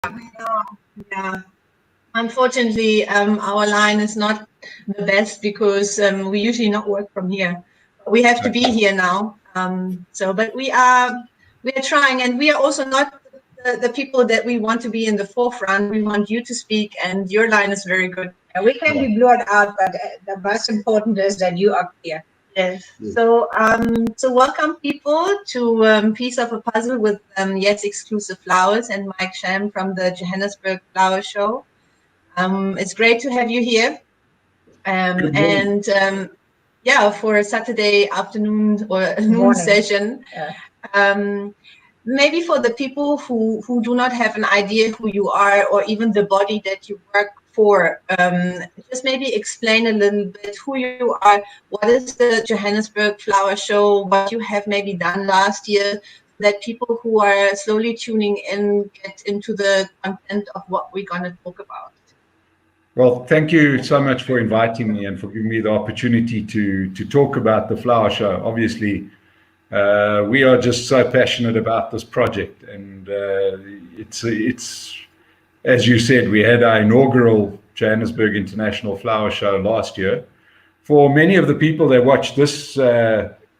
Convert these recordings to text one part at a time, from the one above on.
Yeah. Unfortunately, our line is not the best because we usually not work from here. We have to be here now. But we are trying, and we are also not the people that we want to be in the forefront. We want you to speak, and your line is very good. We can be blurred out, but the most important is that you are here. Yes. So welcome people to Piece of a Puzzle with Yes Exclusive Flowers and Mike Sham from the Johannesburg Flower Show. It's great to have you here. For a Saturday afternoon or noon session. Yeah. Maybe for the people who do not have an idea who you are or even the body that you work for, just maybe explain a little bit who you are, what is the Johannesburg Flower Show, what you have maybe done last year, that people who are slowly tuning in get into the content of what we're going to talk about. Well, thank you so much for inviting me and for giving me the opportunity to talk about the flower show. Obviously, we are just so passionate about this project, and it's as you said, we had our inaugural Johannesburg International Flower Show last year. For many of the people that watch this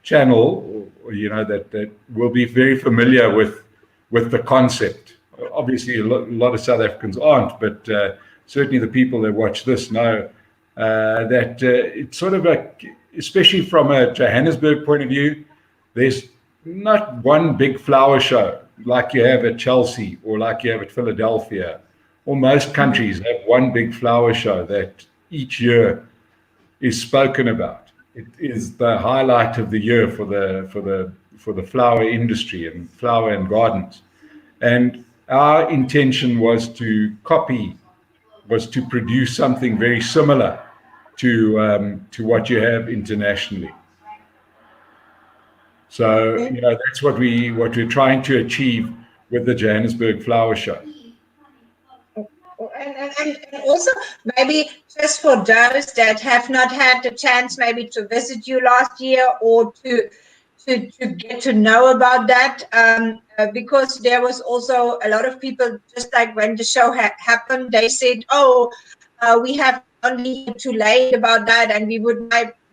channel, that will be very familiar with the concept. Obviously, a lot of South Africans aren't, but certainly the people that watch this know that it's sort of especially from a Johannesburg point of view, there's not one big flower show like you have at Chelsea or like you have at Philadelphia, or most countries have one big flower show that each year is spoken about. It is the highlight of the year for the flower industry and flower and gardens. And our intention was to produce something very similar to what you have internationally. So that's what we're trying to achieve with the Johannesburg Flower Show. And also maybe just for those that have not had the chance maybe to visit you last year or to get to know about that, because there was also a lot of people, just like when the show happened, they said, we have only too late about that, and we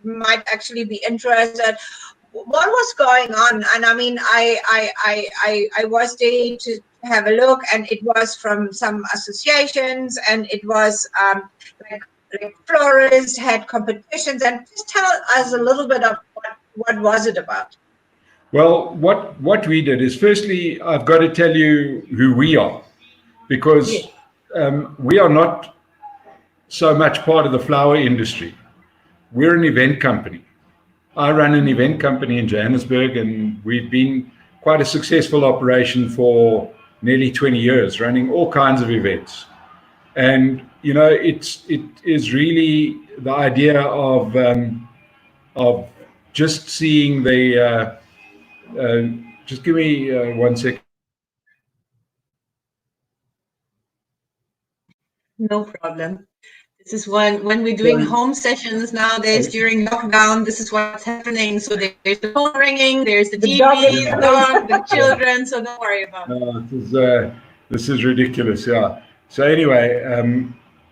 might actually be interested. What was going on? And I mean, I was there to have a look, and it was from some associations, and it was like florists had competitions. And just tell us a little bit of what was it about? Well, what we did is, firstly, I've got to tell you who we are, because we are not so much part of the flower industry. We're an event company. I run an event company in Johannesburg, and we've been quite a successful operation for nearly 20 years, running all kinds of events. And it is really the idea of just seeing the. Just give me 1 second. No problem. This is when we're doing home sessions nowadays during lockdown. This is what's happening. So there's the phone ringing, there's the TV, the dog, the children. So don't worry about it. This is ridiculous. Yeah. So anyway,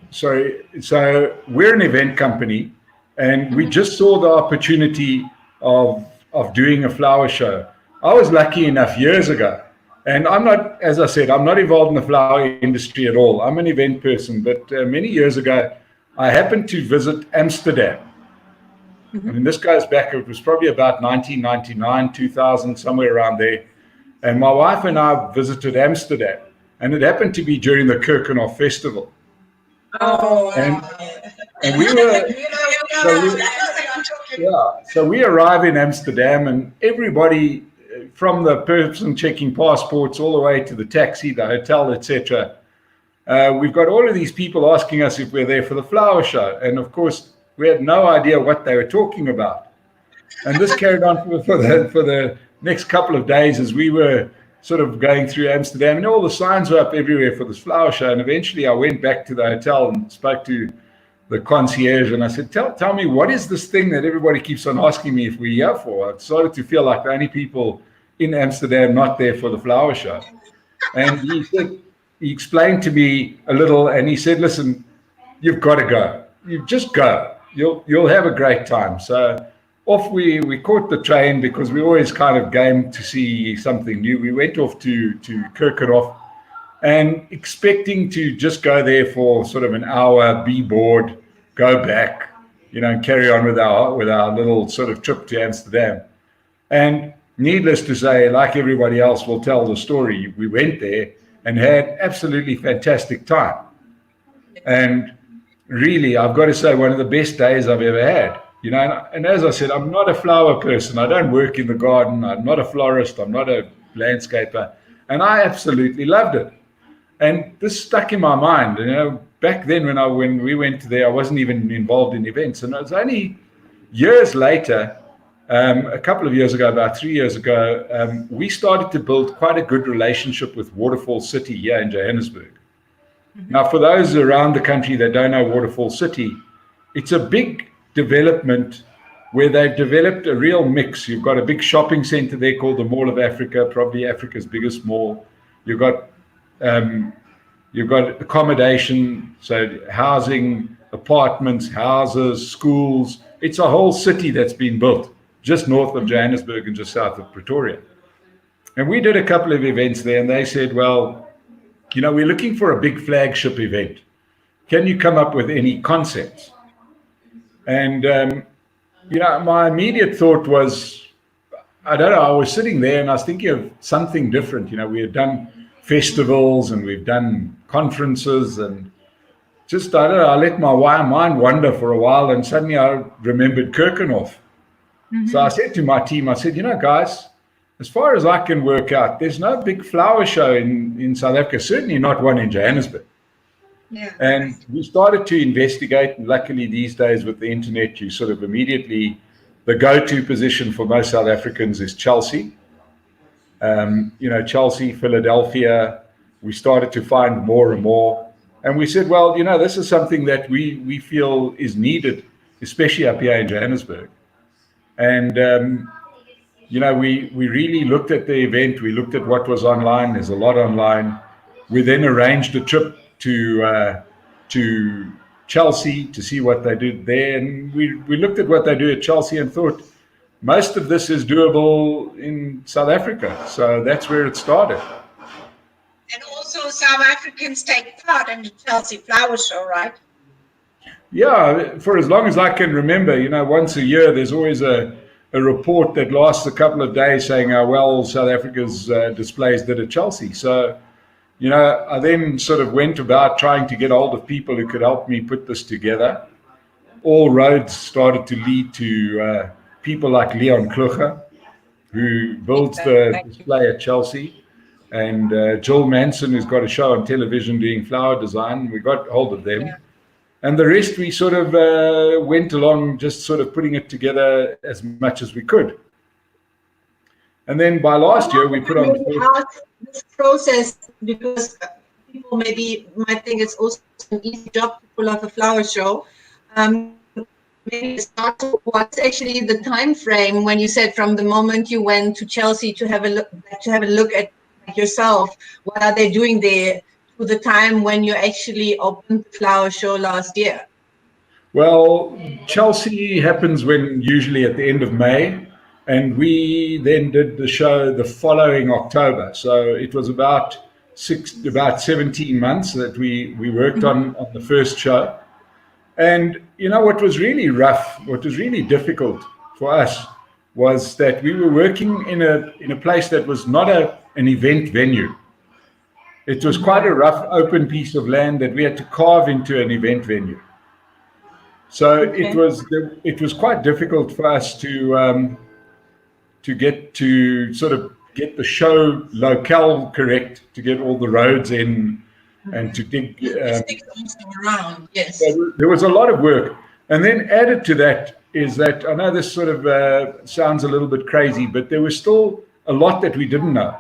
so we're an event company, and we just saw the opportunity of doing a flower show. I was lucky enough years ago, and I'm not, as I said, I'm not involved in the flower industry at all. I'm an event person, but many years ago, I happened to visit Amsterdam. Mm-hmm. And this goes back, it was probably about 1999, 2000, somewhere around there. And my wife and I visited Amsterdam, and it happened to be during the Keukenhof Festival. Oh, and we were, so we arrive in Amsterdam, and everybody, from the person checking passports all the way to the taxi, the hotel, etc., we've got all of these people asking us if we're there for the flower show. And of course, we had no idea what they were talking about. And this carried on for the next couple of days as we were sort of going through Amsterdam, and all the signs were up everywhere for this flower show. And eventually I went back to the hotel and spoke to the concierge, and I said, tell me, what is this thing that everybody keeps on asking me if we're here for? I started to feel like the only people in Amsterdam not there for the flower show. And he explained to me a little, and he said, listen, you've got to go. You just go. You'll have a great time. So off we caught the train, because we always kind of game to see something new. We went off to Kirkenhof, and expecting to just go there for sort of an hour, be bored, go back, and carry on with our little sort of trip to Amsterdam. And needless to say, like everybody else will tell the story, we went there and had absolutely fantastic time. And really, I've got to say, one of the best days I've ever had. And as I said, I'm not a flower person. I don't work in the garden. I'm not a florist. I'm not a landscaper. And I absolutely loved it. And this stuck in my mind. Back then when we went there, I wasn't even involved in events. And it was only years later, a couple of years ago, about 3 years ago, we started to build quite a good relationship with Waterfall City here in Johannesburg. Now, for those around the country that don't know Waterfall City, it's a big development where they've developed a real mix. You've got a big shopping center there called the Mall of Africa, probably Africa's biggest mall. You've got accommodation, so housing, apartments, houses, schools. It's a whole city that's been built just north of Johannesburg and just south of Pretoria. And we did a couple of events there, and they said, well, we're looking for a big flagship event. Can you come up with any concepts? And, my immediate thought was, I don't know, I was sitting there and I was thinking of something different. We had done festivals and we've done conferences, and just, I don't know, I let my mind wander for a while, and suddenly I remembered Kirkenhof. So I said to my team, I said, guys, as far as I can work out, there's no big flower show in South Africa, certainly not one in Johannesburg. Yeah. And we started to investigate. And luckily, these days with the internet, you sort of immediately, the go-to position for most South Africans is Chelsea. Chelsea, Philadelphia. We started to find more and more. And we said, well, this is something that we feel is needed, especially up here in Johannesburg. And we really looked at the event. We looked at what was online. There's a lot online. We then arranged a trip to Chelsea to see what they did there. And we looked at what they do at Chelsea and thought, most of this is doable in South Africa. So that's where it started. And also South Africans take part in the Chelsea Flower Show, right? Yeah, for as long as I can remember, once a year, there's always a report that lasts a couple of days saying how well South Africa's displays did at Chelsea. So, I then sort of went about trying to get hold of people who could help me put this together. All roads started to lead to people like Leon Kluger, who builds the display at Chelsea, and Jill Manson, who's got a show on television doing flower design. We got hold of them. Yeah. And the rest, we sort of went along just sort of putting it together as much as we could. And then by last year, we put on this process, because people maybe might think it's also an easy job to pull off a flower show. Maybe start, what's actually the time frame when you said from the moment you went to Chelsea to have a look at yourself? What are they doing there? To the time when you actually opened the flower show last year? Well, Chelsea happens usually at the end of May, and we then did the show the following October. So it was about 17 months that we worked on the first show. And what was really rough, what was really difficult for us, was that we were working in a place that was not an event venue. It was quite a rough, open piece of land that we had to carve into an event venue. So it was quite difficult for us to get the show locale correct, to get all the roads in, and to dig. Around, yes. So there was a lot of work, and then added to that is that, I know this sort of sounds a little bit crazy, but there was still a lot that we didn't know,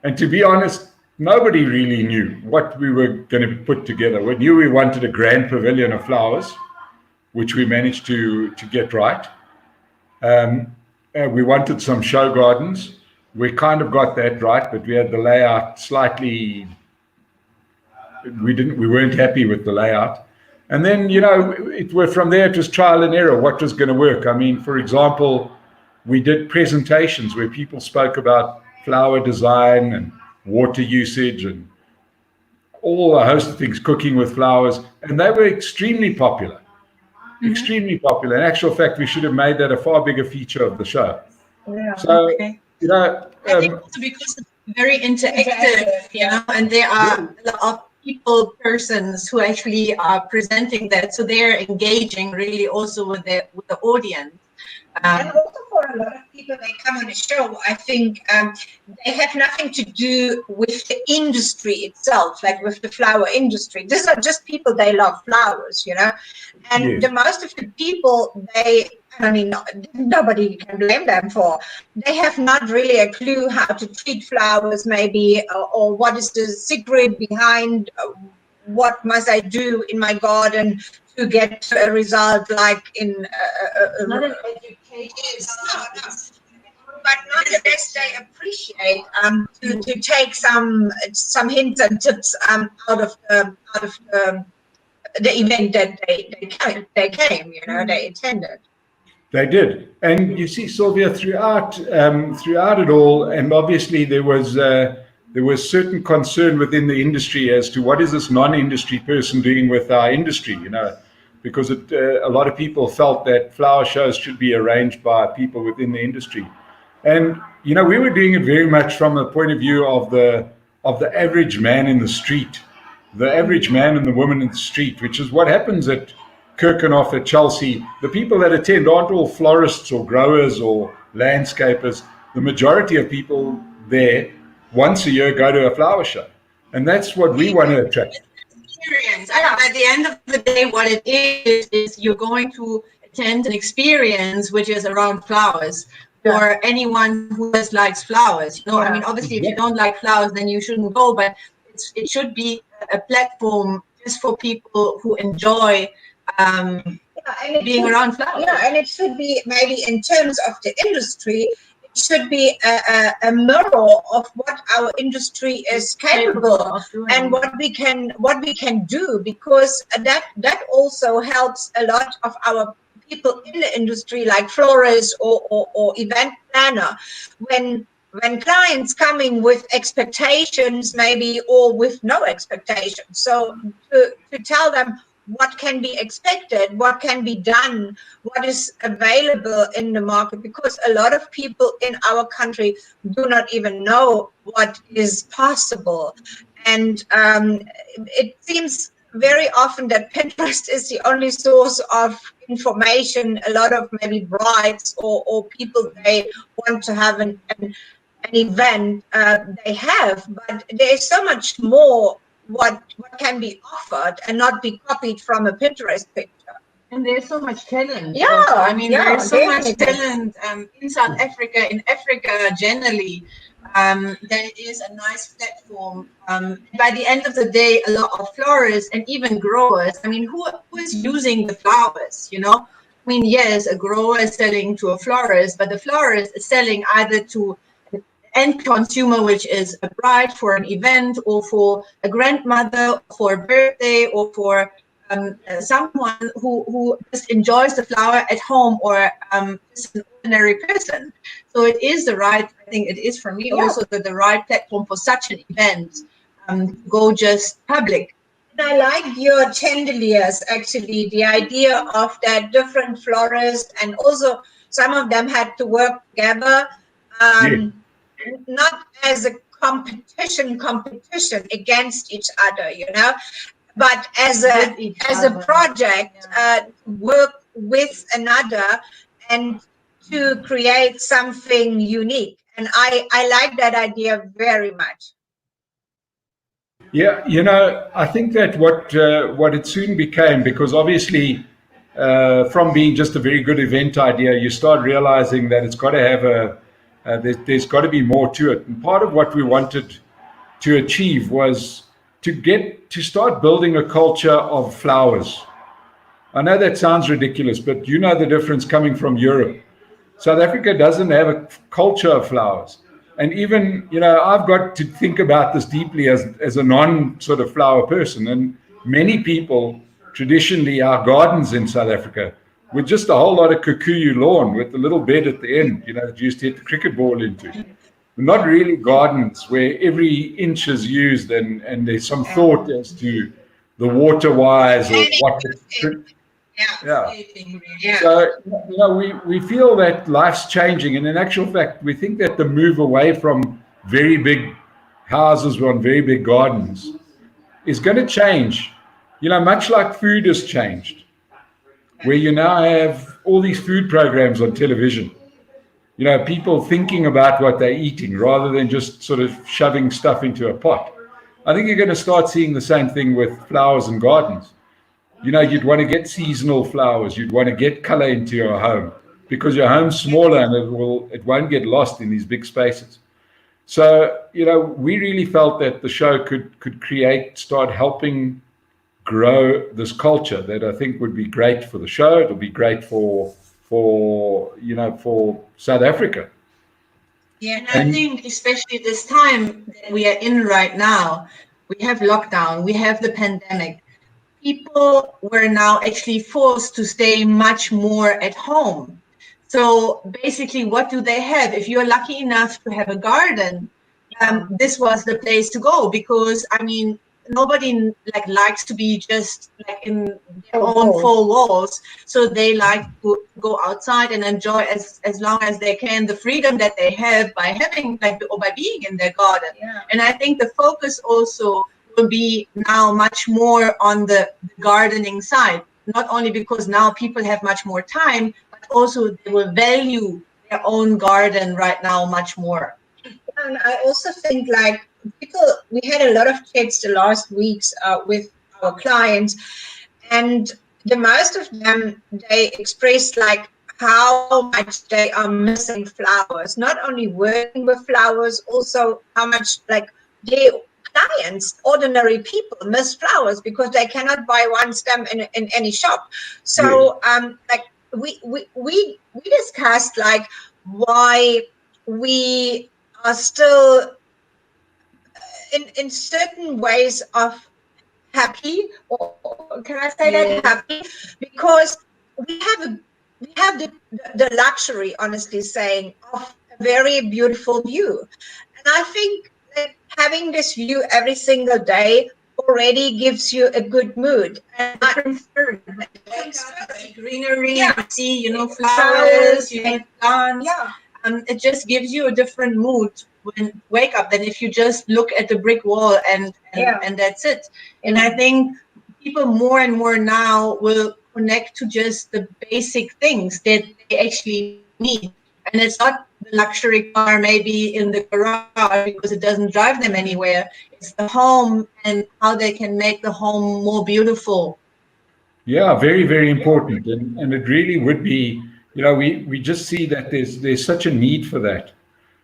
and to be honest, nobody really knew what we were going to put together. We knew we wanted a grand pavilion of flowers, which we managed to get right. We wanted some show gardens. We kind of got that right, but we had the layout slightly we weren't happy with the layout. And then, from there, it was trial and error. What was going to work? I mean, for example, we did presentations where people spoke about flower design and water usage and all a host of things, cooking with flowers, and they were extremely popular. Extremely popular. In actual fact, we should have made that a far bigger feature of the show. Yeah. So, I think also because it's very interactive, and there are a lot of persons who actually are presenting that, so they're engaging really also with the audience. And also for a lot of people, they come on a show, I think they have nothing to do with the industry itself, like with the flower industry. These are just people, they love flowers, and the most of the people, nobody can blame them for. They have not really a clue how to treat flowers, maybe, or what is the secret behind what must I do in my garden to get a result like in not an education. But nonetheless, they appreciate to take some hints and tips out of the event that they came, they attended. They did, and you see, Sylvia, throughout it all, and obviously there was certain concern within the industry as to what is this non-industry person doing with our industry, because a lot of people felt that flower shows should be arranged by people within the industry. And, we were doing it very much from the point of view of the average man in the street, the average man and the woman in the street, which is what happens at Kirkenhof, at Chelsea. The people that attend aren't all florists or growers or landscapers. The majority of people there once a year go to a flower show. And that's what we want to attract. Experience. At the end of the day, what it is you're going to attend an experience which is around flowers for anyone who just likes flowers. Obviously, if you don't like flowers, then you shouldn't go. But it should be a platform just for people who enjoy being around flowers. Yeah, and it should be maybe in terms of the industry. It should be a mirror of what our industry is capable of and what we can do, because that also helps a lot of our people in the industry, like florists or event planner, when clients coming with expectations maybe or with no expectations. So to tell them what can be expected, what can be done, what is available in the market, because a lot of people in our country do not even know what is possible. And it seems very often that Pinterest is the only source of information. A lot of maybe brides or people, they want to have an event, they have, but there is so much more what can be offered and not be copied from a Pinterest picture. And there's so much talent. Yeah, also. There's so much talent in South Africa, in Africa generally. There is a nice platform. By the end of the day, a lot of florists and even growers. Who is using the flowers? Yes, a grower is selling to a florist, but the florist is selling either to end consumer, which is a bride for an event, or for a grandmother, for a birthday, or for someone who just enjoys the flower at home, or just an ordinary person. So it is I think it is for me also the right platform for such an event, go just public. And I like your chandeliers, actually, the idea of that different florists, and also some of them had to work together. Not as a competition against each other, but as a project, work with another and to create something unique. And I like that idea very much. Yeah, I think that what it soon became, because obviously from being just a very good event idea, you start realizing that it's got to have there's got to be more to it. And part of what we wanted to achieve was to start building a culture of flowers. I know that sounds ridiculous, but the difference coming from Europe. South Africa doesn't have a culture of flowers. And even, I've got to think about this deeply as a non sort of flower person. And many people, traditionally, our gardens in South Africa were just a whole lot of kikuyu lawn with a little bed at the end, that you used to hit the cricket ball into. Not really gardens where every inch is used and there's some thought as to the water wise or what. So, we feel that life's changing. And in actual fact, we think that the move away from very big houses on very big gardens is going to change. Much like food has changed, where you now have all these food programs on television. People thinking about what they're eating rather than just sort of shoving stuff into a pot. I think you're going to start seeing the same thing with flowers and gardens. You'd want to get seasonal flowers. You'd want to get color into your home because your home's smaller and it won't get lost in these big spaces. So, we really felt that the show could start helping grow this culture that I think would be great for the show. It'll be great for South Africa. Yeah, and I think especially this time that we are in right now, we have lockdown, we have the pandemic. People were now actually forced to stay much more at home. So basically, what do they have? If you're lucky enough to have a garden, this was the place to go because, nobody likes to be just in their own four walls. So they like to go outside and enjoy as long as they can the freedom that they have by having or by being in their garden. Yeah. And I think the focus also will be now much more on the gardening side, not only because now people have much more time, but also they will value their own garden right now much more. And I also think we had a lot of chats the last weeks with our clients, and the most of them, they expressed how much they are missing flowers, not only working with flowers, also how much their clients, ordinary people, miss flowers because they cannot buy one stem in any shop. So we discussed why we are still in certain ways of happy, or can I say that happy, because we have the luxury, honestly saying, of a very beautiful view. And I think that having this view every single day already gives you a good mood. And greenery, you see, flowers, you have plants. It just gives you a different mood when you wake up than if you just look at the brick wall and that's it. And I think people more and more now will connect to just the basic things that they actually need. And it's not the luxury car maybe in the garage because it doesn't drive them anywhere. It's the home and how they can make the home more beautiful. Yeah, very, very important. And it really would be, we just see that there's such a need for that.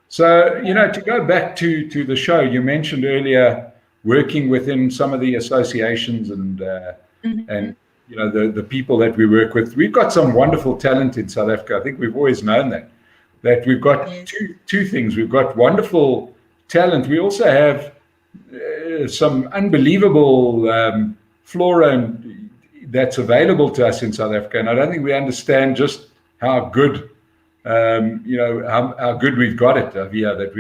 So, to go back to the show, you mentioned earlier working within some of the associations and the people that we work with. We've got some wonderful talent in South Africa. I think we've always known that we've got two things. We've got wonderful talent. We also have some unbelievable flora that's available to us in South Africa. And I don't think we understand just how good how good we've got it here, that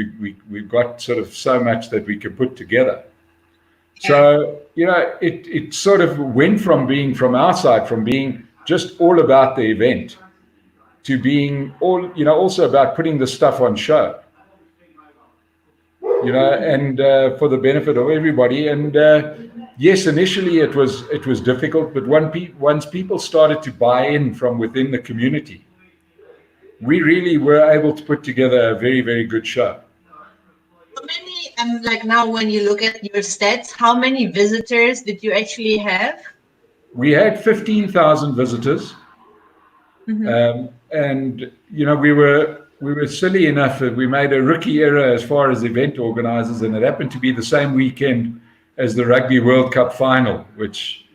we've got sort of so much that we can put together. Yeah. So, it sort of went from our side, from being just all about the event to being also about putting the stuff on show, and for the benefit of everybody. And yes, initially it was difficult, but once people started to buy in from within the community, we really were able to put together a very, very good show. How many, now when you look at your stats, how many visitors did you actually have? We had 15,000 visitors. Mm-hmm. And, we were silly enough that we made a rookie error as far as event organizers, and it happened to be the same weekend as the Rugby World Cup final, which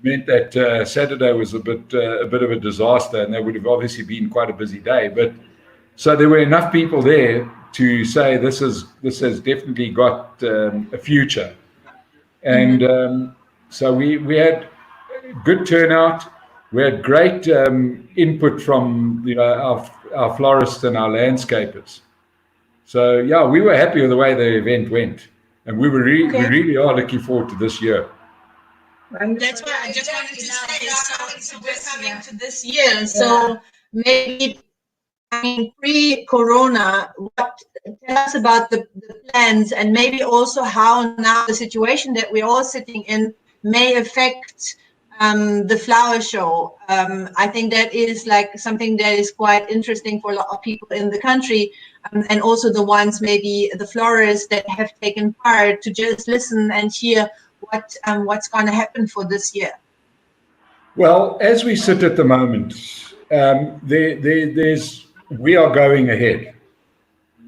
meant that Saturday was a bit of a disaster, and that would have obviously been quite a busy day. But So there were enough people there to say this has definitely got a future. And so we had good turnout. We had great input from our florists and our landscapers. So yeah, we were happy with the way the event went, and we really are looking forward to this year. That's what I just wanted to say. So we're coming to this year. So maybe, I mean, pre-corona, tell us about the plans, and maybe also how now the situation that we're all sitting in may affect the flower show. I think that is like something that is quite interesting for a lot of people in the country, and also the ones, maybe the florists that have taken part, to just listen and hear what's going to happen for this year. Well, as we sit at the moment, we are going ahead.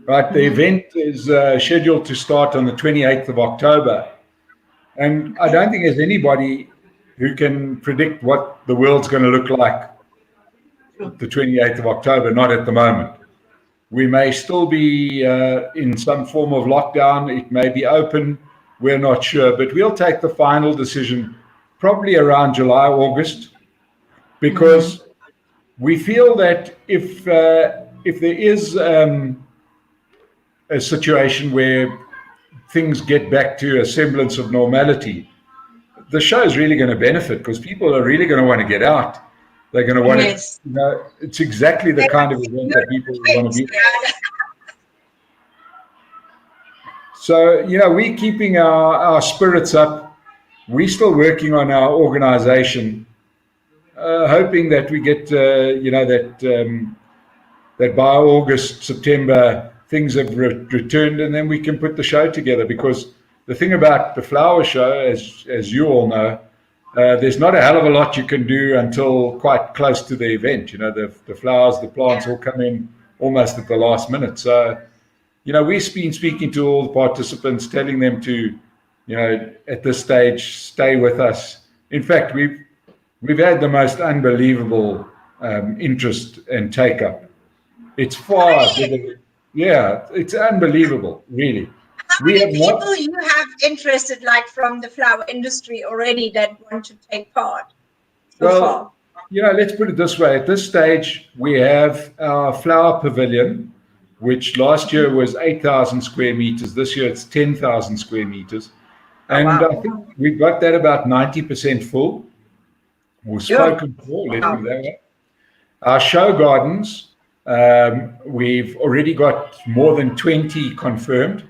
Right, the event is scheduled to start on the 28th of October, and I don't think there's anybody who can predict what the world's going to look like the 28th of October, not at the moment. We may still be in some form of lockdown. It may be open. We're not sure, but we'll take the final decision probably around July, August, because we feel that if there is a situation where things get back to a semblance of normality, the show is really going to benefit, because people are really going to want to get out. They're going to want to, it's exactly the kind of event that people want to be. So, we're keeping our spirits up. We're still working on our organization, hoping that we get, that by August, September, things have returned, and then we can put the show together. Because the thing about the flower show, as you all know, there's not a hell of a lot you can do until quite close to the event. The flowers, the plants all come in almost at the last minute. So, we've been speaking to all the participants, telling them to, at this stage, stay with us. In fact, we've had the most unbelievable interest and take-up. It's far bigger. Yeah, it's unbelievable, really. How many people you have interested, like from the flower industry already, that want to take part so far? Let's put it this way. At this stage, we have our flower pavilion, which last year was 8,000 square meters. This year it's 10,000 square meters. And I think we've got that about 90% full. We've spoken for, let's do that. Our show gardens, we've already got more than 20 confirmed.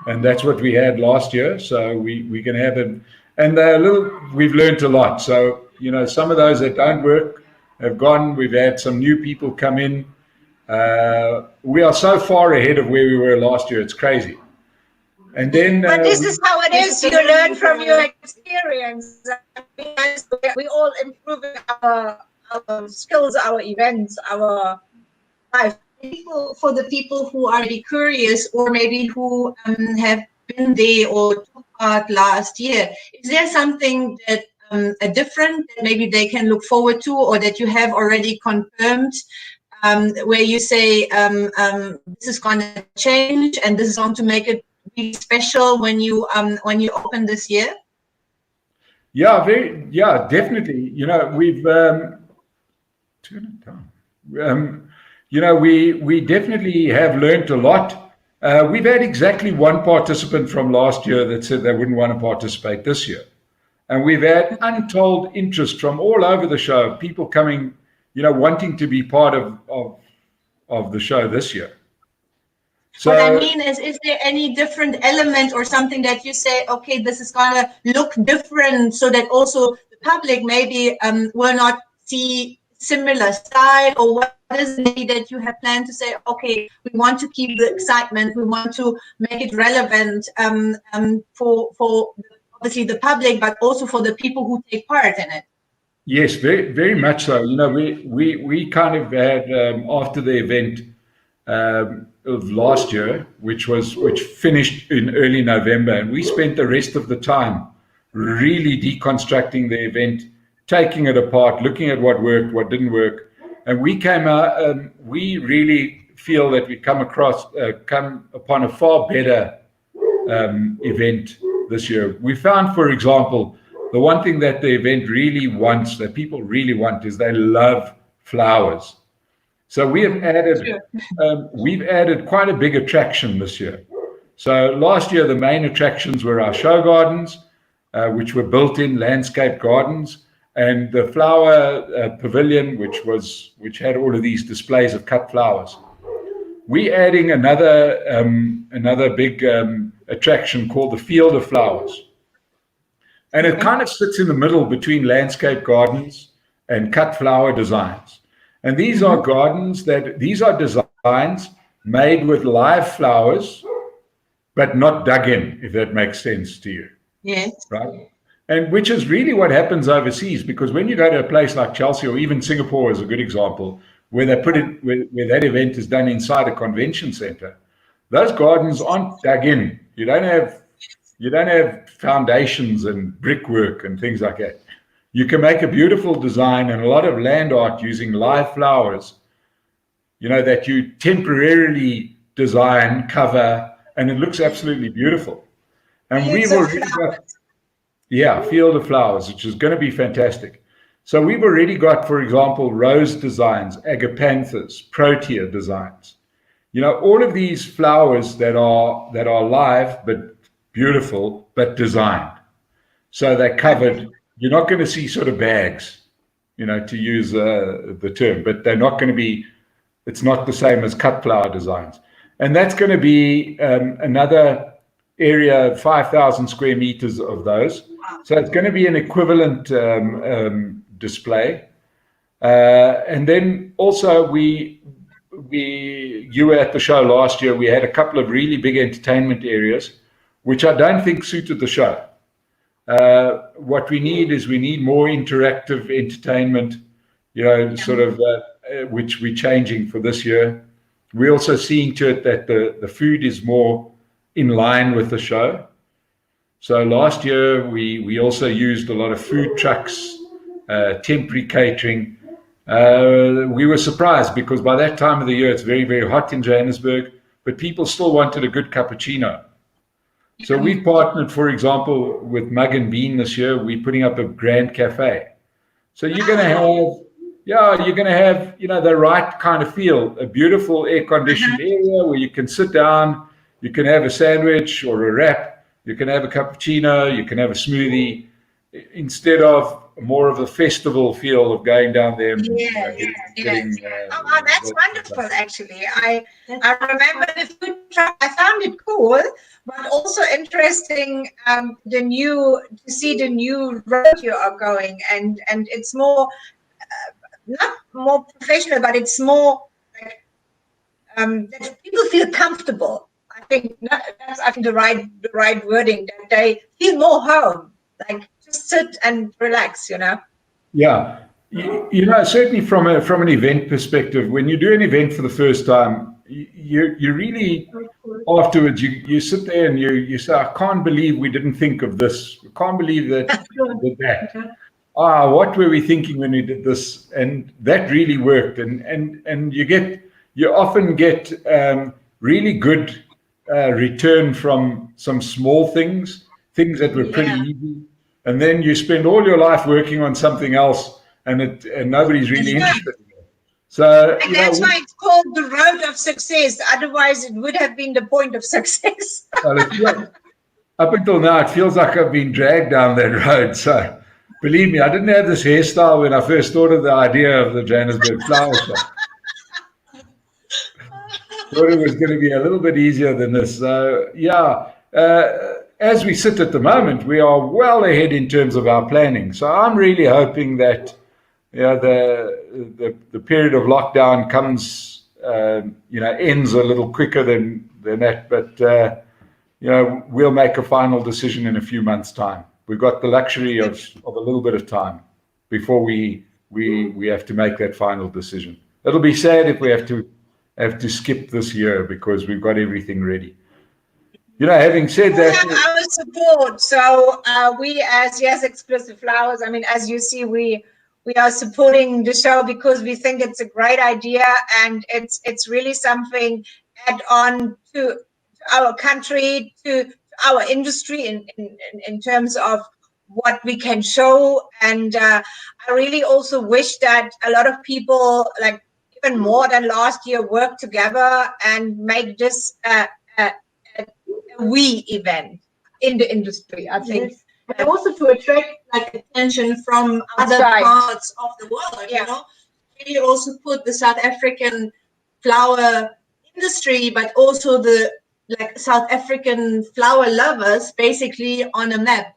And that's what we had last year. So we're going to have them. And we've learned a lot. So, some of those that don't work have gone. We've had some new people come in. We are so far ahead of where we were last year. It's crazy. And then, but this is how it is. You learn from your experience. We all improving our skills, our events, our life. For the people who are really curious, or maybe who have been there or took part last year, is there something that different that maybe they can look forward to, or that you have already confirmed, where you say this is going to change and this is going to make it really special when you open this year? Yeah, definitely. We've turn it down. We definitely have learned a lot. We've had exactly one participant from last year that said they wouldn't want to participate this year. And we've had untold interest from all over the show, people coming, wanting to be part of the show this year. So, what I mean is there any different element or something that you say, okay, this is going to look different, so that also the public maybe will not see similar style, or what is it that you have planned to say, okay, we want to keep the excitement, we want to make it relevant for obviously the public, but also for the people who take part in it? Yes, very, very much so. We kind of had after the event of last year, which finished in early November, and we spent the rest of the time really deconstructing the event, taking it apart, looking at what worked, what didn't work, And we came out, we really feel that we come upon a far better event this year. We found, for example, the one thing that the event really wants, that people really want, is they love flowers. So we have added, we've added quite a big attraction this year. So last year, the main attractions were our show gardens, which were built-in landscape gardens, and the flower pavilion, which had all of these displays of cut flowers. We're adding another big attraction called the Field of Flowers. And it kind of sits in the middle between landscape gardens and cut flower designs. And these are gardens these are designs made with live flowers, but not dug in, if that makes sense to you. Yes. Right? And which is really what happens overseas, because when you go to a place like Chelsea, or even Singapore is a good example, where they put it, where that event is done inside a convention center, those gardens aren't dug in. You don't have foundations and brickwork and things like that. You can make a beautiful design and a lot of land art using live flowers, that you temporarily design, cover, and it looks absolutely beautiful. And we've already got, Field of Flowers, which is going to be fantastic. So we've already got, for example, rose designs, agapanthus, protea designs. All of these flowers that are live but beautiful, but designed. So they're covered. You're not going to see sort of bags, to use the term, but they're not going to be, it's not the same as cut flower designs. And that's going to be another area, 5,000 square meters of those. So it's going to be an equivalent display. And then also you were at the show last year, we had a couple of really big entertainment areas, which I don't think suited the show. What we need more interactive entertainment, which we're changing for this year. We're also seeing to it that the food is more in line with the show. So last year, we also used a lot of food trucks, temporary catering. We were surprised because by that time of the year, it's very, very hot in Johannesburg, but people still wanted a good cappuccino. So we've partnered, for example, with Mug and Bean this year. We're putting up a grand cafe. So you're going to have, the right kind of feel, a beautiful air-conditioned area where you can sit down, you can have a sandwich or a wrap, you can have a cappuccino, you can have a smoothie, instead of more of a festival feel of going down there. That's wonderful, actually. I remember the food truck. I found it cool, but also interesting to see the new road you are going, and it's more not more professional, but it's more like that people feel comfortable. I think that's the right wording, that they feel more home, like just sit and relax, Yeah, certainly from an event perspective, when you do an event for the first time, you really afterwards you sit there and you say, I can't believe we didn't think of this. I can't believe that we did that. What were we thinking when we did this? And that really worked. And you often get really good return from some small things that were pretty easy. And then you spend all your life working on something else, and nobody's really interested in it. So that's why it's called the road of success. Otherwise, it would have been the point of success. Well, up until now, it feels like I've been dragged down that road. So believe me, I didn't have this hairstyle when I first thought of the idea of the Johannesburg Flower Show. Thought it was going to be a little bit easier than this. So as we sit at the moment, we are well ahead in terms of our planning. So I'm really hoping that the period of lockdown comes, ends a little quicker than that. But we'll make a final decision in a few months' time. We've got the luxury of a little bit of time before we have to make that final decision. It'll be sad if we have to skip this year because we've got everything ready. Having said that, we have our support. So we, as Yes Exclusive Flowers, I mean, as you see, we we are supporting the show because we think it's a great idea, and it's really something add on to our country, to our industry in terms of what we can show. And I really also wish that a lot of people, like even more than last year, work together and make this a we event in the industry, I think. Yes. And also to attract like attention from other parts of the world, you know, really also put the South African flower industry, but also the like South African flower lovers basically on a map.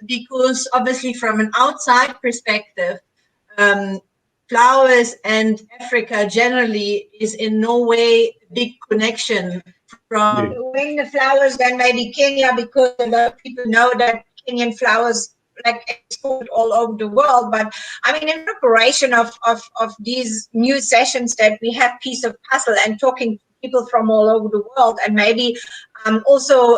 Because obviously from an outside perspective, flowers and Africa generally is in no way a big connection. From when the flowers, then maybe Kenya, because a lot of people know that Kenyan flowers like export all over the world. But I mean, in preparation of these new sessions that we have, piece of puzzle and talking to people from all over the world, and maybe also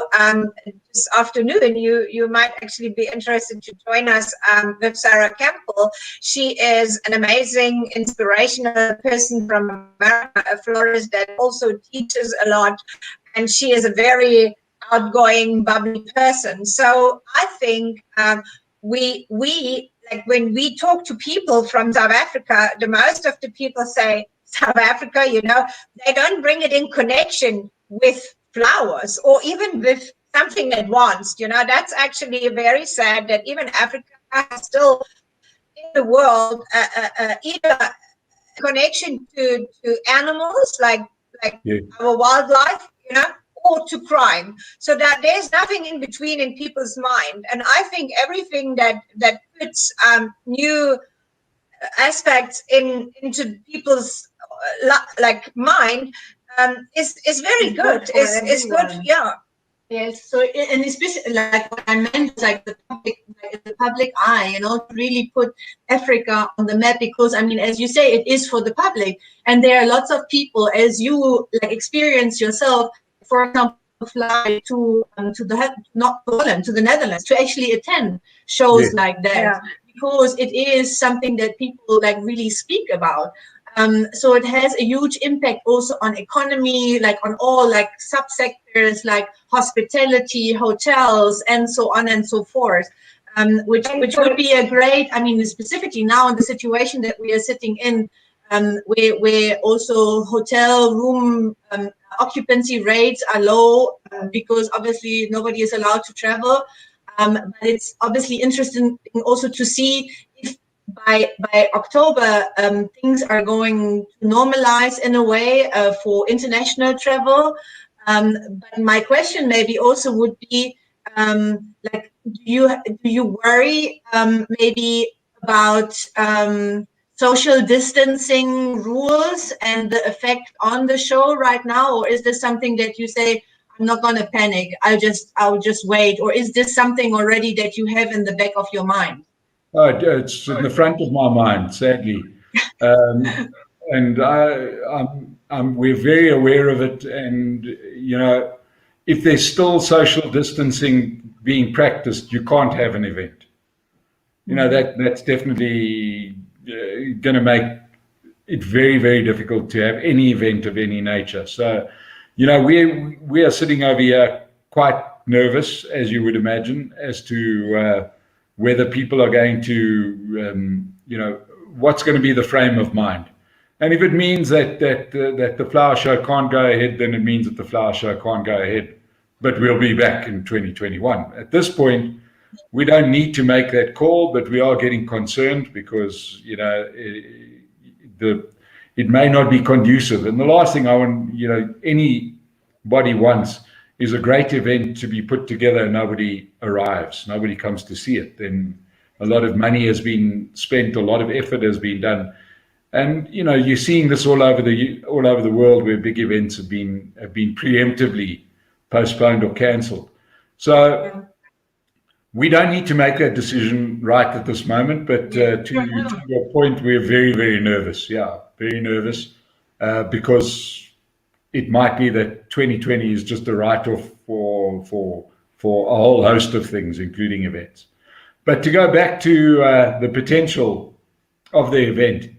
this afternoon you might actually be interested to join us with Sarah Campbell. She is an amazing inspirational person from America, a florist that also teaches a lot, and she is a very outgoing, bubbly person. So I think we like when we talk to people from South Africa, the most of the people say South Africa, you know, they don't bring it in connection with flowers or even with something advanced. You know, that's actually very sad that even Africa has still in the world either connection to animals like our wildlife, you know, or to crime, so that there's nothing in between in people's mind. And I think everything that puts new aspects into people's like mind is very good. Is good, yeah. Yes, so and especially like what I meant, like the public eye, you know, to really put Africa on the map, because I mean, as you say, it is for the public, and there are lots of people, as you like experience yourself, for example, fly to not Holland, to the Netherlands to actually attend shows like that, because it is something that people like really speak about. So it has a huge impact also on economy, like on all like subsectors like hospitality, hotels, and so on and so forth. Which would be a great, I mean, specifically now in the situation that we are sitting in, where also hotel room occupancy rates are low, because obviously nobody is allowed to travel. But it's obviously interesting also to see if by October things are going to normalize in a way for international travel. But my question maybe also would be, like, do you worry maybe about social distancing rules and the effect on the show right now, or is this something that you say, I'm not going to panic, I'll just wait, or is this something already that you have in the back of your mind? Oh, it's in the front of my mind, sadly, and we're very aware of it. And you know, if there's still social distancing being practiced, you can't have an event. You know, that's definitely going to make it very, very difficult to have any event of any nature. So, you know, we are sitting over here quite nervous, as you would imagine, as to whether people are going to, you know, what's going to be the frame of mind. And if it means that the flower show can't go ahead, then it means that the flower show can't go ahead. But we'll be back in 2021. At this point, we don't need to make that call, but we are getting concerned because, you know, it may not be conducive. And the last thing I want, you know, anybody wants is a great event to be put together and nobody arrives, nobody comes to see it. Then a lot of money has been spent, a lot of effort has been done. And, you know, you're seeing this all over the world where big events have been preemptively postponed or cancelled. So we don't need to make that decision right at this moment, but to your point, we're very, very nervous. Yeah, very nervous because it might be that 2020 is just a write-off for a whole host of things, including events. But to go back to the potential of the event.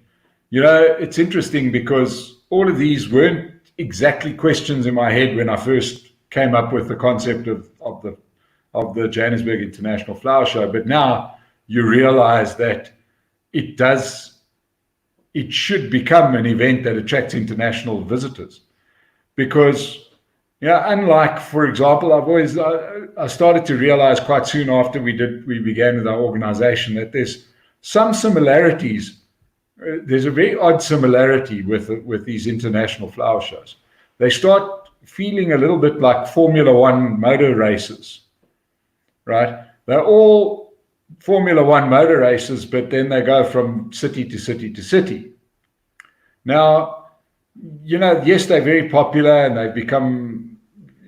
You know, it's interesting because all of these weren't exactly questions in my head when I first came up with the concept of the Johannesburg International Flower Show. But now you realize that it should become an event that attracts international visitors, because, you know, unlike, for example, I started to realize quite soon after we began with our organization that there's some similarities. There's a very odd similarity with these international flower shows. They start feeling a little bit like Formula One motor races, right? They're all Formula One motor races, but then they go from city to city to city. Now, you know, yes, they're very popular and they've become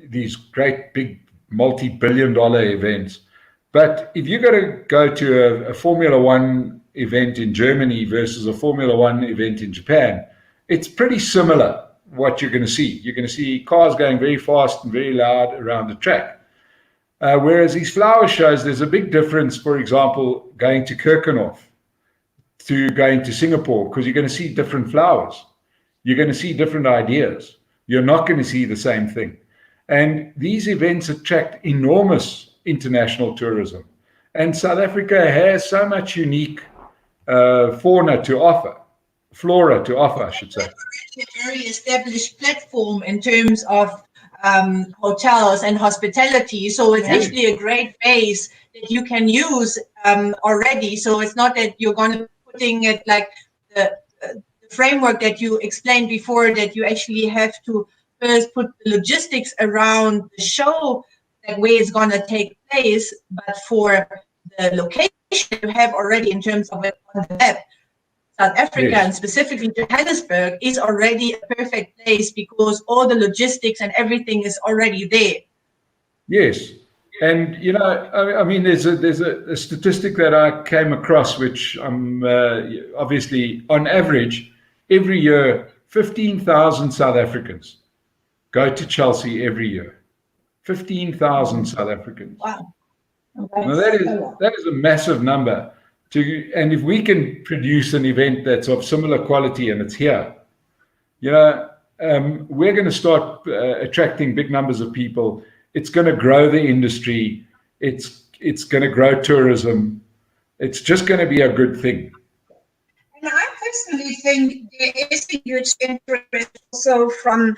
these great big multi-billion-dollar events. But if you're going to go to a Formula One event in Germany versus a Formula One event in Japan, it's pretty similar what you're going to see. You're going to see cars going very fast and very loud around the track. Whereas these flower shows, there's a big difference, for example, going to Kirkenhof to going to Singapore, because you're going to see different flowers. You're going to see different ideas. You're not going to see the same thing. And these events attract enormous international tourism. And South Africa has so much unique flora to offer, I should say. A very established platform in terms of hotels and hospitality. So it's actually a great base that you can use already. So it's not that you're going to be putting it like the framework that you explained before, that you actually have to first put the logistics around the show, that way it's going to take place. But for the location you have already in terms of it on the map, South Africa, and specifically Johannesburg, is already a perfect place because all the logistics and everything is already there. Yes. And, you know, I mean, there's a statistic that I came across, which obviously, on average, every year, 15,000 South Africans go to Chelsea every year. 15,000 South Africans. Wow. Now, that is a massive number. And if we can produce an event that's of similar quality and it's here, you know, we're going to start attracting big numbers of people. It's going to grow the industry. It's going to grow tourism. It's just going to be a good thing. And I personally think there is a huge interest also from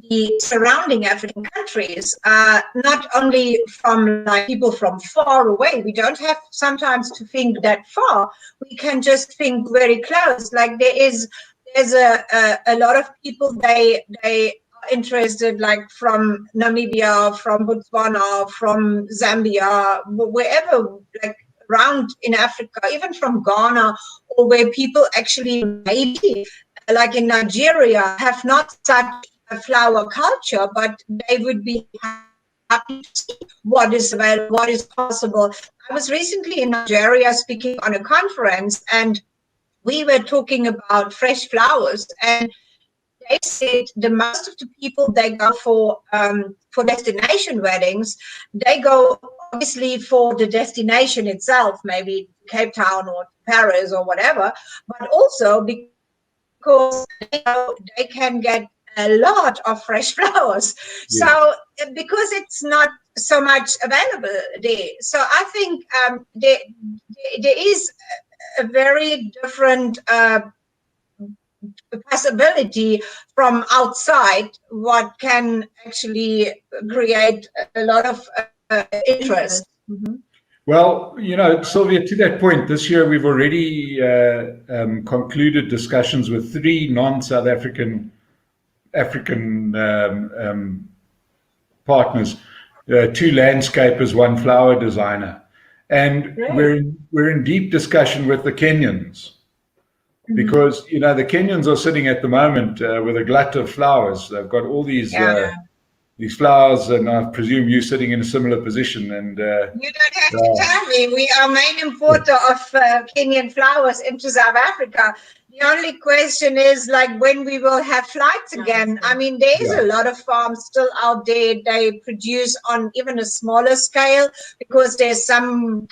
the surrounding African countries, not only from like people from far away. We don't have sometimes to think that far. We can just think very close. Like there's a lot of people, they are interested, like from Namibia, from Botswana, from Zambia, wherever, like around in Africa, even from Ghana, or where people actually maybe, like in Nigeria, have not such a flower culture, but they would be happy to see what is available, what is possible. I was recently in Nigeria speaking on a conference, and we were talking about fresh flowers, and they said the most of the people, they go for destination weddings. They go obviously for the destination itself, maybe Cape Town or Paris or whatever, but also because they can get a lot of fresh flowers. Yeah. So because it's not so much available there. So I think there is a very different possibility from outside what can actually create a lot of interest. Mm-hmm. Well, you know, Sylvia, to that point, this year we've already concluded discussions with 3 non-South African partners, 2 landscapers, 1 flower designer, and we're in deep discussion with the Kenyans. Because, you know, the Kenyans are sitting at the moment with a glut of flowers. They've got all these flowers, and I presume you're sitting in a similar position. And you don't have to tell me. We are main importer of Kenyan flowers into South Africa. The only question is, like, when we will have flights again. I mean, there is a lot of farms still out there. They produce on even a smaller scale, because there's some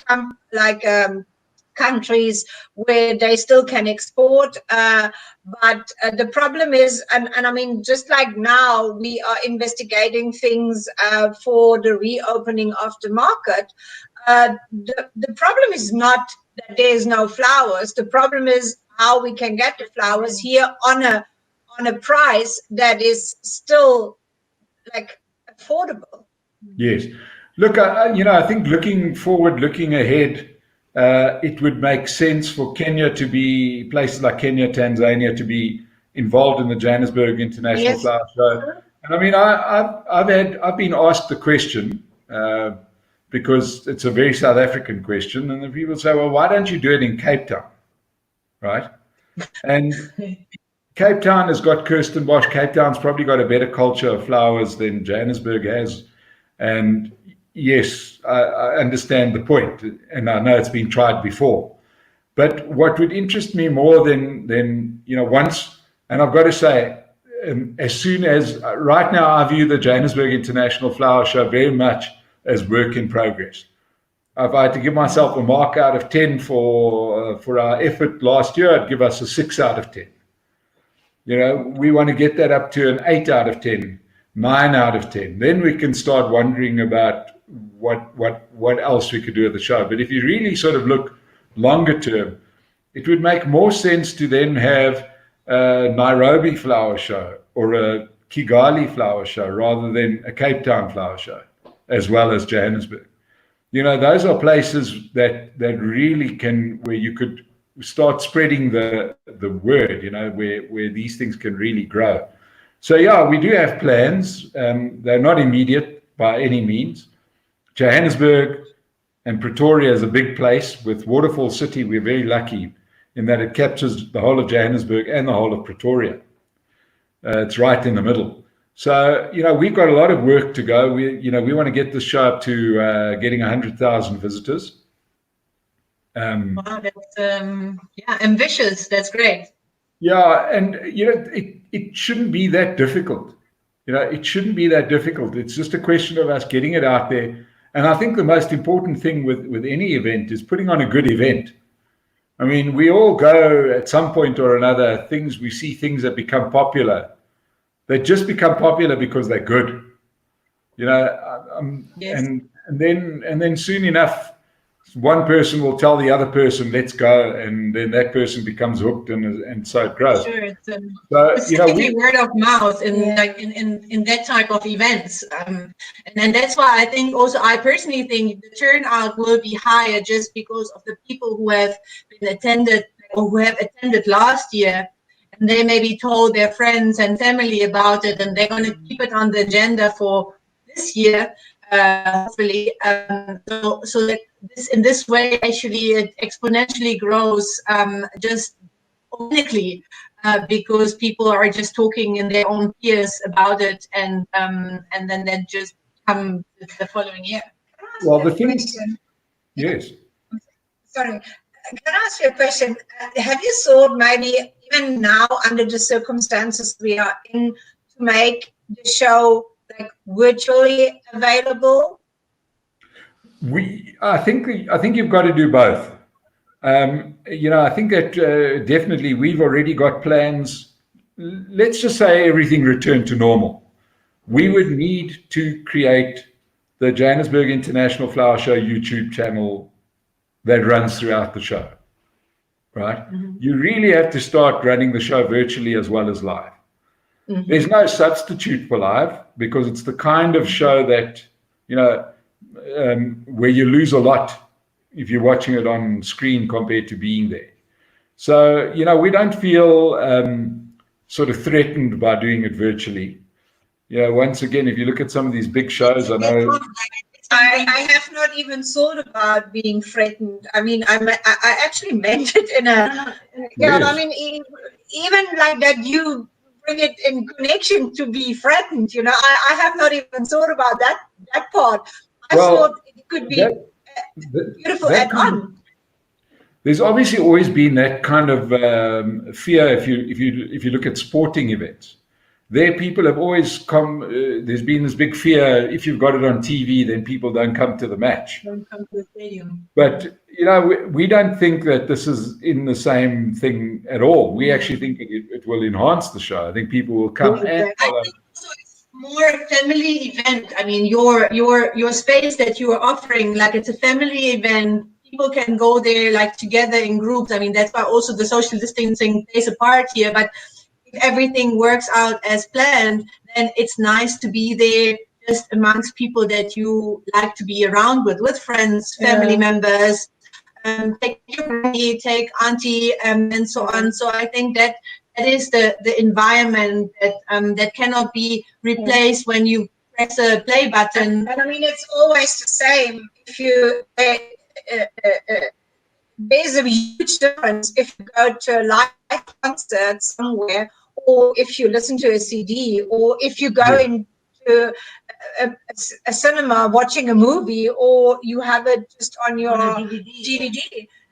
countries where they still can export. But the problem is, and I mean, just like now, we are investigating things for the reopening of the market. The problem is not that there's no flowers. The problem is how we can get the flowers here on a price that is still like affordable. Yes. Look, I think looking forward, looking ahead, it would make sense for places like Kenya, Tanzania, to be involved in the Johannesburg International Flower Show. And I mean, I've been asked the question because it's a very South African question, and the people say, well, why don't you do it in Cape Town, right? And Cape Town has got Kirstenbosch. Cape Town's probably got a better culture of flowers than Johannesburg has. And yes, I understand the point, and I know it's been tried before. But what would interest me more than once, and I've got to say, as soon as right now, I view the Johannesburg International Flower Show very much as work in progress. If I had to give myself a mark out of 10 for our effort last year, I'd give us a 6 out of 10. We want to get that up to an 8 out of 10, 9 out of 10. Then we can start wondering about what else we could do at the show. But if you really sort of look longer term, it would make more sense to then have a Nairobi flower show or a Kigali flower show rather than a Cape Town flower show, as well as Johannesburg. Those are places that really where you could start spreading the word, where these things can really grow. So yeah, we do have plans. They're not immediate by any means. Johannesburg and Pretoria is a big place. With Waterfall City, we're very lucky in that it captures the whole of Johannesburg and the whole of Pretoria. It's right in the middle. So, we've got a lot of work to go. We want to get this show up to getting 100,000 visitors. Wow, that's ambitious. That's great. Yeah, and it shouldn't be that difficult. It shouldn't be that difficult. It's just a question of us getting it out there. And I think the most important thing with any event is putting on a good event. I mean, we all go at some point or another, we see things that become popular. They just become popular because they're good. Yes. And then soon enough, one person will tell the other person, let's go, and then that person becomes hooked, and so it grows. Sure, it's typically word of mouth in that type of events, and that's why I personally think the turnout will be higher just because of the people who have been attended or who have attended last year, and they maybe told their friends and family about it, and they're going to keep it on the agenda for this year, hopefully, so that in this way actually it exponentially grows, just organically, because people are just talking in their own peers about it, and then that just come the following year. Well, the thing, yes. Sorry, can I ask you a question? Have you thought maybe even now, under the circumstances we are in, to make the show like virtually available? I think you've got to do both. I think that definitely we've already got plans. Let's just say everything returned to normal. We would need to create the Johannesburg International Flower Show YouTube channel that runs throughout the show, right? Mm-hmm. You really have to start running the show virtually as well as live. Mm-hmm. There's no substitute for live because it's the kind of show that, where you lose a lot if you're watching it on screen compared to being there. So, we don't feel sort of threatened by doing it virtually. Once again, if you look at some of these big shows, I know... I have not even thought about being threatened. I mean, I actually meant it in a... Yes. I mean, even like that you bring it in connection to be threatened, I have not even thought about that part. I thought it could be beautiful add-on. There's obviously always been that kind of fear if you look at sporting events. there people have always come. There's been this big fear: if you've got it on TV, then people don't come to the match. Don't come to the stadium. But we don't think that this is in the same thing at all. We actually think it will enhance the show. I think people will come and follow. I think also it's more family event. I mean, your space that you are offering, like it's a family event. People can go there like together in groups. I mean, that's why also the social distancing plays a part here. But if everything works out as planned, then it's nice to be there just amongst people that you like to be around with friends, family members, take your granny, take auntie, and so on. So I think that is the environment that cannot be replaced when you press a play button. And I mean, it's always the same. If you there's a huge difference if you go to a live concert somewhere, or if you listen to a CD, or if you go into a cinema watching a movie, or you have it just on your DVD.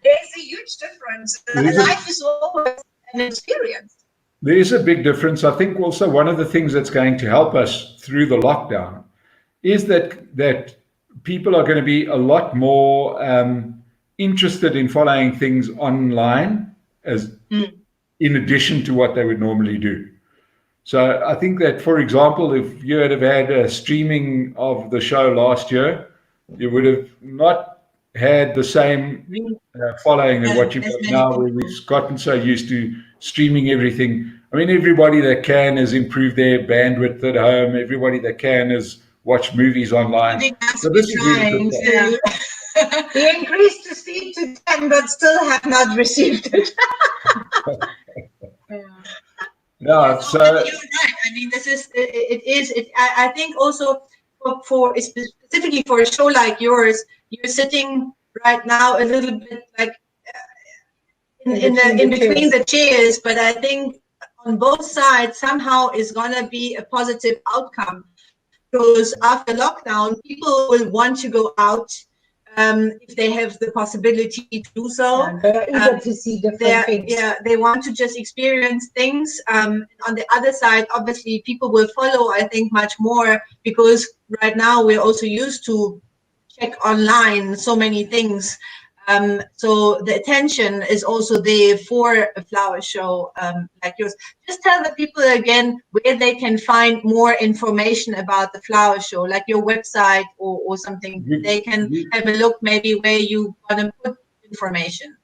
There's a huge difference. Life is always an experience. There is a big difference. I think also one of the things that's going to help us through the lockdown is that people are going to be a lot more interested in following things online as in addition to what they would normally do. So I think that, for example, if you had have had a streaming of the show last year, you would have not had the same following as what you've got now, where we've gotten so used to streaming everything. I mean, everybody that can has improved their bandwidth at home. Everybody that can has watched movies online. So this is really good. We increased the speed to 10, but still have not received it. No, so you're right. I mean, this is it. I think also for specifically for a show like yours, you're sitting right now a little bit like in between the chairs, but I think on both sides somehow is gonna be a positive outcome, because after lockdown, people will want to go out. If they have the possibility to do so, they're eager to see different things. Yeah, they want to just experience things. On the other side, obviously, people will follow, I think, much more, because right now we're also used to check online so many things. So the attention is also there for a flower show like yours. Just tell the people again where they can find more information about the flower show, like your website or something. They can have a look maybe where you want to put information.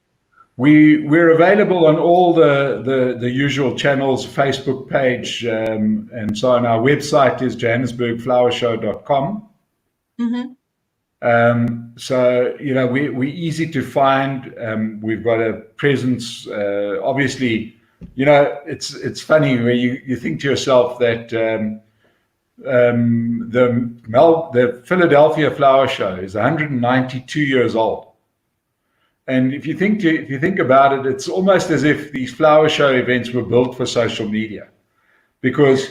We're available on all the usual channels, Facebook page, and so on. Our website is johannesburgflowershow.com. Mm-hmm. So we're easy to find. We've got a presence. Obviously, it's funny where you think to yourself that the Philadelphia Flower Show is 192 years old, and if you think about it, it's almost as if these flower show events were built for social media, because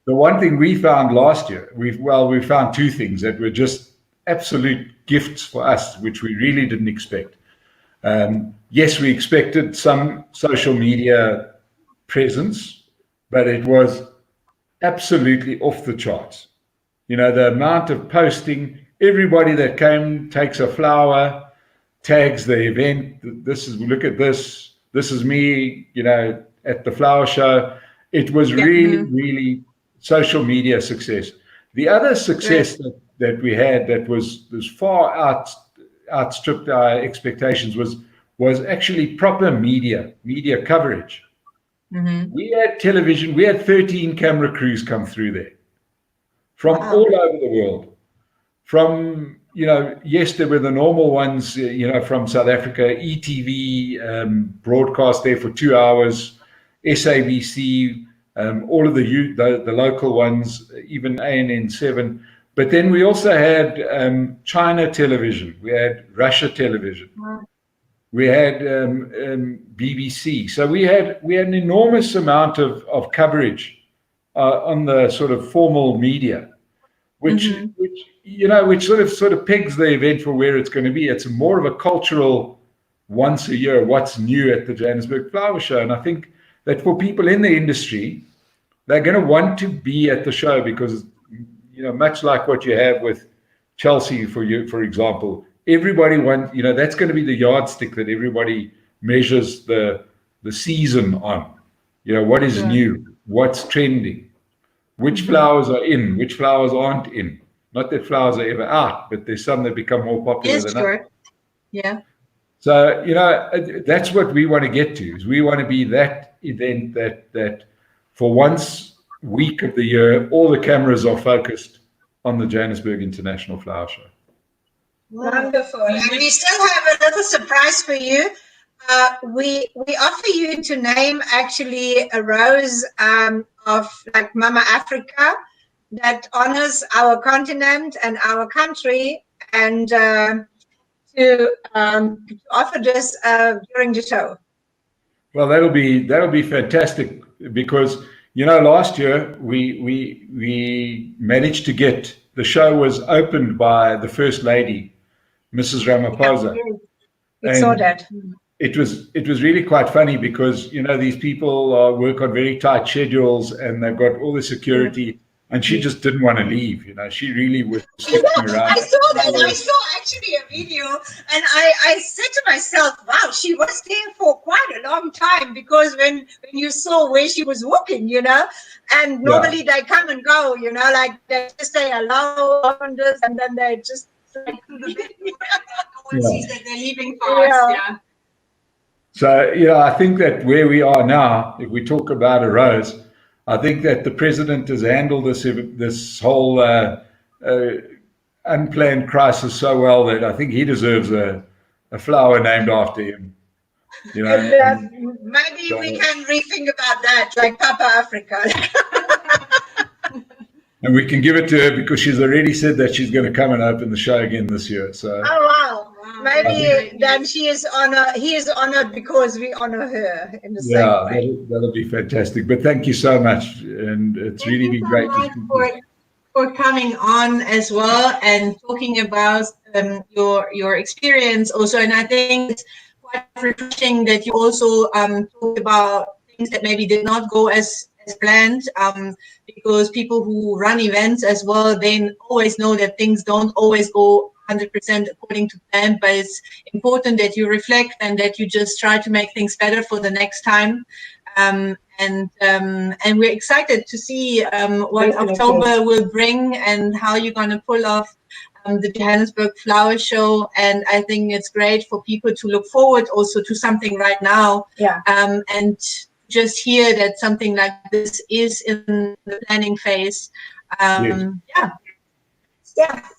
the one thing we found last year, we found two things that were just absolute gifts for us, which we really didn't expect. Yes, we expected some social media presence, but it was absolutely off the charts. The amount of posting, everybody that came takes a flower, tags the event. Look at this. This is me, at the flower show. It was really social media success. The other success that we had that was far outstripped our expectations was actually proper media coverage. Mm-hmm. We had television. We had 13 camera crews come through there from all over the world. From yes, there were the normal ones, from South Africa, ETV broadcast there for 2 hours, SABC, all of the local ones, even ANN7. But then we also had China television, we had Russia television, we had BBC. So we had an enormous amount of coverage on the sort of formal media, which sort of pegs the event for where it's going to be. It's more of a cultural once a year, what's new at the Johannesburg Flower Show. And I think that for people in the industry, they're going to want to be at the show because, much like what you have with Chelsea, for example, everybody wants, that's going to be the yardstick that everybody measures the season on. What is new, what's trending, which flowers are in, which flowers aren't in. Not that flowers are ever out, but there's some that become more popular than others. Yeah. So, that's what we want to get to, is we want to be that event that for once week of the year, all the cameras are focused on the Johannesburg International Flower Show. Wonderful. And we still have a little surprise for you. We offer you to name actually a rose of like Mama Africa that honors our continent and our country, and to offer this during the show. Well, that'll be fantastic, because last year we managed to get, the show was opened by the First Lady, Mrs. Ramaphosa. We saw that. It was really quite funny because these people work on very tight schedules and they've got all the security, and she just didn't want to leave. She really was sticking around. I saw that. I saw actually a video, and I said to myself, "Wow, she was there for quite a long time." Because when you saw where she was walking, and normally they come and go, like they just say hello on this, and then they just like no one sees that they're leaving fast. Yeah. So, I think that where we are now, if we talk about a rose, I think that the president has handled this whole unplanned crisis so well that I think he deserves a flower named after him. Maybe we can rethink about that, like Papa Africa. And we can give it to her because she's already said that she's going to come and open the show again this year. So. Oh wow! Maybe then he is honored because we honor her in the same way. That'll be fantastic. But thank you so much, and it's really been great to speak for coming on as well and talking about your experience also. And I think it's quite refreshing that you also talked about things that maybe did not go as planned, because people who run events as well, they always know that things don't always go 100% according to plan, but it's important that you reflect and that you just try to make things better for the next time. And we're excited to see what October will bring and how you're going to pull off the Johannesburg Flower Show. And I think it's great for people to look forward also to something right now. Yeah. And just hear that something like this is in the planning phase. Yeah,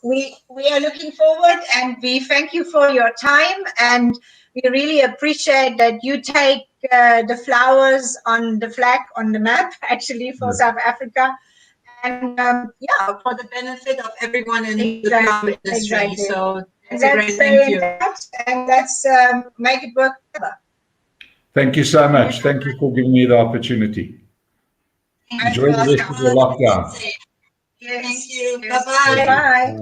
we are looking forward, and we thank you for your time, and we really appreciate that you take the flowers on the flag, on the map, actually, for South Africa, and for the benefit of everyone in the flower industry. Exactly. So that's a great thank you. And let's make it work together. Thank you so much. Thank you for giving me the opportunity. Enjoy the rest of your lockdown. Yes. Thank you. Bye-bye. Bye.